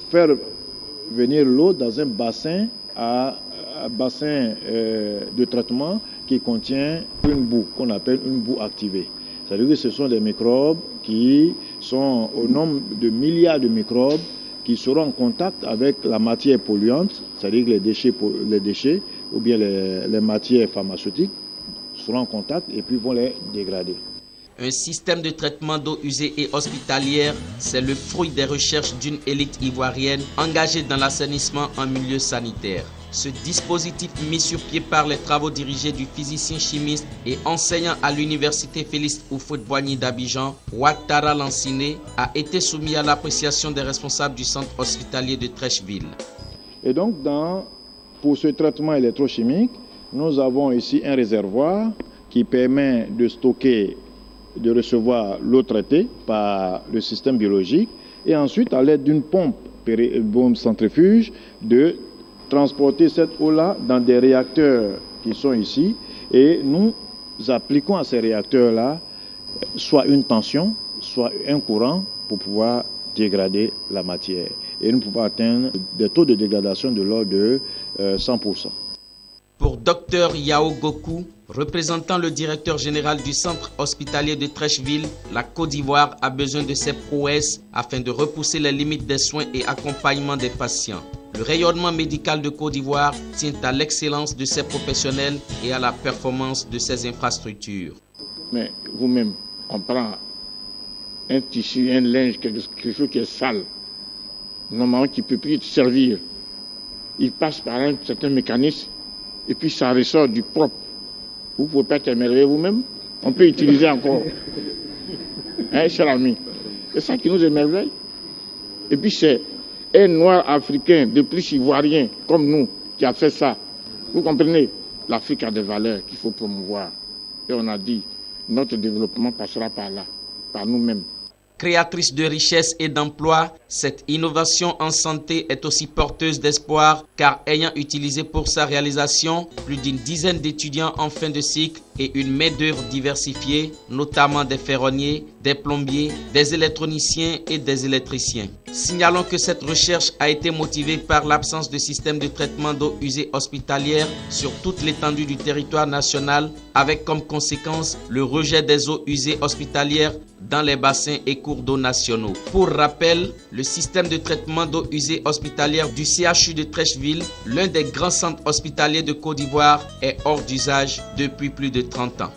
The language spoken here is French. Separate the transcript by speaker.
Speaker 1: faire venir l'eau dans un bassin de traitement qui contient une boue qu'on appelle une boue activée. C'est-à-dire que ce sont des microbes qui sont au nombre de milliards de microbes qui seront en contact avec la matière polluante, c'est-à-dire que les déchets ou bien les matières pharmaceutiques seront en contact et puis vont les dégrader.
Speaker 2: Un système de traitement d'eau usée et hospitalière, c'est le fruit des recherches d'une élite ivoirienne engagée dans l'assainissement en milieu sanitaire. Ce dispositif mis sur pied par les travaux dirigés du physicien chimiste et enseignant à l'université Félix Houphouët-Boigny d'Abidjan, Ouattara Lanciné, a été soumis à l'appréciation des responsables du centre hospitalier de Treichville.
Speaker 1: Et donc, pour ce traitement électrochimique, nous avons ici un réservoir qui permet de stocker, de recevoir l'eau traitée par le système biologique et ensuite, à l'aide d'une pompe centrifuge, de transporter cette eau-là dans des réacteurs qui sont ici et nous appliquons à ces réacteurs-là soit une tension, soit un courant pour pouvoir dégrader la matière. Et nous pouvons atteindre des taux de dégradation de l'ordre de 100%.
Speaker 2: Pour Dr Yao Goku, représentant le directeur général du centre hospitalier de Treichville, la Côte d'Ivoire a besoin de ces prouesses afin de repousser les limites des soins et accompagnement des patients. Le rayonnement médical de Côte d'Ivoire tient à l'excellence de ses professionnels et à la performance de ses infrastructures.
Speaker 3: Mais vous-même, on prend un tissu, un linge, quelque chose qui est sale, normalement qui ne peut plus te servir. Il passe par un certain mécanisme et puis ça ressort du propre. Vous ne pouvez pas t'émerveiller vous-même. On peut utiliser encore. Hein, cher ami. C'est ça qui nous émerveille. Et puis c'est un noir africain, de plus ivoirien, comme nous, qui a fait ça. Vous comprenez? L'Afrique a des valeurs qu'il faut promouvoir. Et on a dit, notre développement passera par là, par nous-mêmes.
Speaker 2: Créatrice de richesses et d'emplois, cette innovation en santé est aussi porteuse d'espoir car ayant utilisé pour sa réalisation plus d'une dizaine d'étudiants en fin de cycle et une main-d'œuvre diversifiée, notamment des ferronniers, des plombiers, des électroniciens et des électriciens. Signalons que cette recherche a été motivée par l'absence de système de traitement d'eau usée hospitalière sur toute l'étendue du territoire national, avec comme conséquence le rejet des eaux usées hospitalières dans les bassins et cours d'eau nationaux. Pour rappel, le système de traitement d'eau usée hospitalière du CHU de Treichville, l'un des grands centres hospitaliers de Côte d'Ivoire, est hors d'usage depuis plus de 30 ans.